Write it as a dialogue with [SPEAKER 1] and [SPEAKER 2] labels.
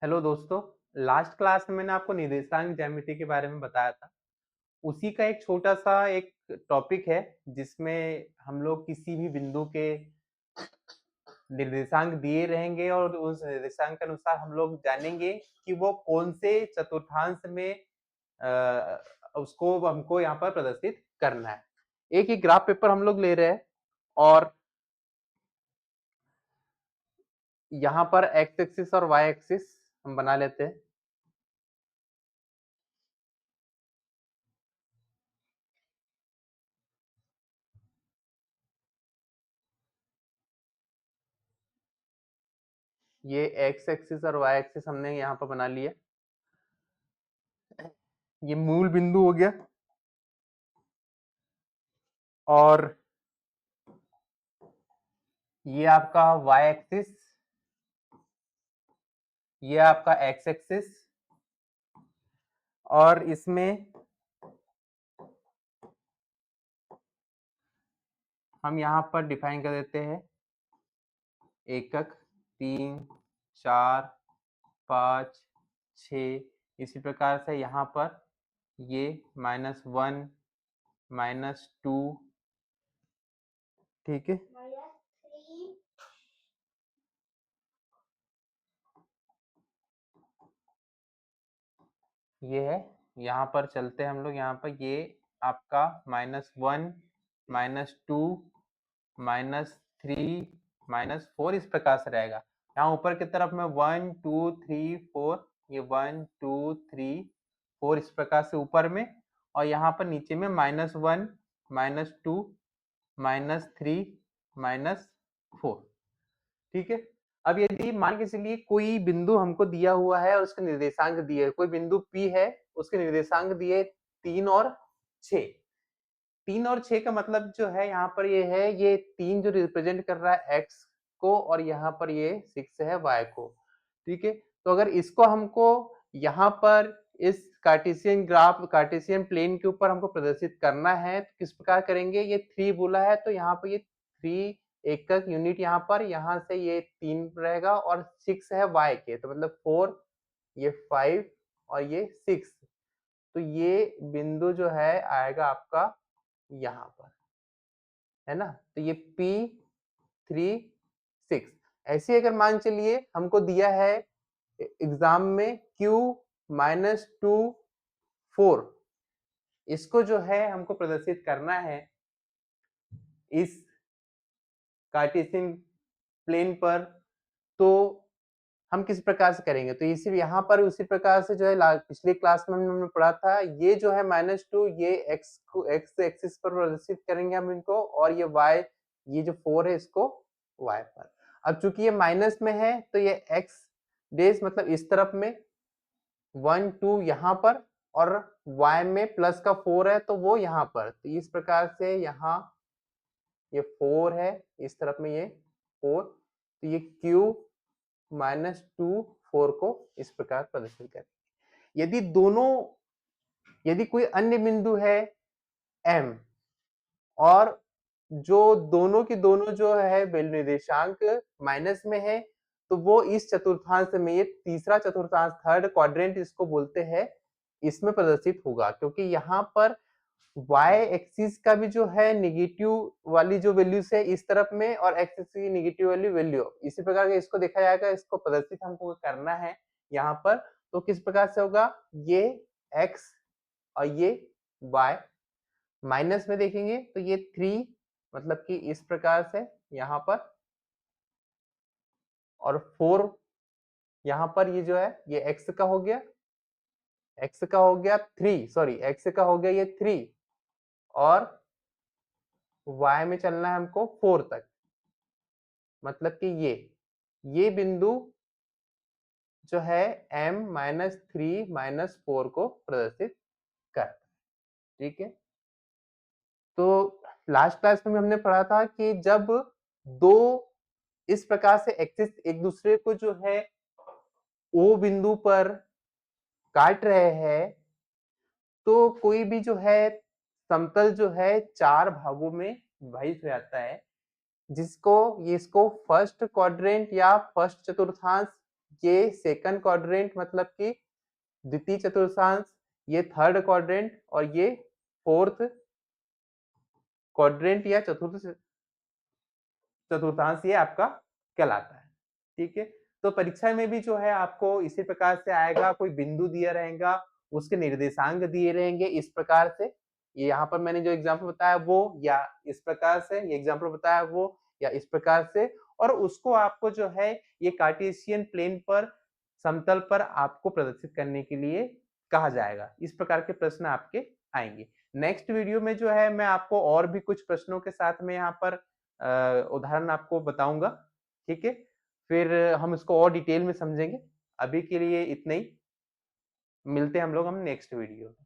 [SPEAKER 1] Hello दोस्तों। Last class में मैंने आपको निर्देशांक ज्यामिति के बारे में बताया था। उसी का एक छोटा सा एक टॉपिक है जिसमें हम लोग किसी भी बिंदु के निर्देशांक दिए रहेंगे और उस निर्देशांक के अनुसार हम लोग जानेंगे कि वो कौन से चतुर्थांश में उसको हमको यहाँ पर प्रदर्शित करना है। एक ही ग्राफ पेपर हम लोग ले रहे हैं और यहाँ पर एक्स एक्सिस और वाई एक्सिस हम बना लेते हैं। ये एक्स एक्सिस और वाई एक्सिस हमने यहाँ पर बना लिया। ये मूल बिंदु हो गया और ये आपका y एक्सिस, ये आपका x एक्सिस और इसमें हम यहाँ पर डिफाइन कर देते हैं एकक 3, 4, 5, 6। इसी प्रकार से यहाँ पर ये -1, -2, ठीक है। ये है, यहाँ पर चलते हैं हम लोग। यहाँ पर ये आपका -1, -2, -3, -4 इस प्रकार से रहेगा। यहाँ ऊपर की तरफ में 1, 2, 3, 4, ये 1, 2, 3, 4 इस प्रकार से ऊपर में, और यहाँ पर नीचे में -1, -2, -3, -4, ठीक है। अब यदि मान के चलिए कोई बिंदु हमको दिया हुआ है और उसके निर्देशांक दिए, कोई बिंदु P है, उसके निर्देशांक दिए 3 और 6। 3 और 6 का मतलब जो है यहाँ पर ये है, ये 3 जो रिप्रेजेंट कर रहा है x को और यहाँ पर ये 6 है y को, ठीक है। तो अगर इसको हमको यहाँ पर इस कार्टेशियन ग्राफ, कार्टेशियन प्लेन के ऊपर हमको प्रदर्शित करना है तो किस प्रकार करेंगे। ये 3 बोला है तो यहाँ पर ये 3 एकक यूनिट यहाँ पर, यहाँ से ये 3 रहेगा और 6 है y के, तो मतलब 4, ये 5 और ये 6। तो ये बिंदु जो है आएगा आपका यहाँ पर, है ना। तो ये P3, 6 ऐसे अगर मान चलिए हमको दिया है एग्जाम में Q -2, 4, इसको जो है हमको प्रदर्शित करना है इस कार्टेशियन प्लेन पर, तो हम किस प्रकार से करेंगे। तो इसी यहाँ पर उसी प्रकार से जो है पिछली क्लास में हमने पढ़ा था, ये जो है -2, ये x को x एक्सिस पर प्रदर्शित करेंगे हम इनको, और ये y, ये जो 4 है इसको y पर। अब चूंकि ये माइनस में है तो ये x डेज मतलब इस तरफ में 1, 2 यहाँ पर, और y में प्लस का 4 है तो वो यहाँ पर। तो इस प्रकार से यहाँ ये 4 है, इस तरफ में ये 4, तो ये Q -2, 4 को इस प्रकार प्रदर्शित करें। यदि कोई अन्य बिंदु है M और जो दोनों की दोनों जो है निर्देशांक माइनस में है, तो वो इस चतुर्थांश में, ये तीसरा चतुर्थांश, थर्ड क्वाड्रेंट इसको बोलते हैं, इसमें प्रदर्शित होगा। क्योंकि यहाँ पर y एक्सिस का भी जो है निगेटिव वाली जो वैल्यूज है इस तरफ में, और x एक्सिस की निगेटिव वैल्यू इसी प्रकार के इसको देखा जाएगा, इसको प्रदर्शित हमको करना है यहाँ पर। तो किस प्रकार से होगा, ये x और ये y माइनस में देखेंगे तो ये 3, मतलब कि इस प्रकार से यहाँ पर, और 4 यहाँ पर, ये जो है ये x का हो गया, x का हो गया 3, सॉरी x का हो गया ये 3, और y में चलना है हमको 4 तक, मतलब कि ये बिंदु जो है m -3 -4 को प्रदर्शित कर, ठीक है। तो लास्ट क्लास में हमने पढ़ा था कि जब दो इस प्रकार से एक्सिस एक दूसरे को जो है O बिंदु पर काट रहे हैं, तो कोई भी जो है समतल जो है 4 भागों में विभाजित हो जाता है, जिसको इसको फर्स्ट क्वाड्रेंट या फर्स्ट चतुर्थांश ये सेकंड क्वाड्रेंट मतलब कि द्वितीय चतुर्थांश, ये थर्ड क्वाड्रेंट और ये फोर्थ क्वाड्रेंट या चतुर्थांश ये आपका कहलाता है। ठीक है, तो परीक्षा में भी जो है आपको इसी प्रकार से आएगा, कोई बिंदु दिया रहेगा, उसके निर्देशांक दिए रहेंगे इस प्रकार से। ये यहाँ पर मैंने जो एग्जाम्पल बताया वो, या इस प्रकार से ये एग्जाम्पल बताया वो, या इस प्रकार से, और उसको आपको जो है ये कार्टेशियन प्लेन पर, समतल पर आपको प्रदर्शित करने के लिए कहा जाएगा। इस प्रकार के प्रश्न आपके आएंगे। नेक्स्ट वीडियो में जो है मैं आपको और भी कुछ प्रश्नों के साथ में यहाँ पर उदाहरण आपको बताऊंगा। ठीक है, फिर हम इसको और डिटेल में समझेंगे। अभी के लिए इतना ही, मिलते हैं हम लोग नेक्स्ट वीडियो में।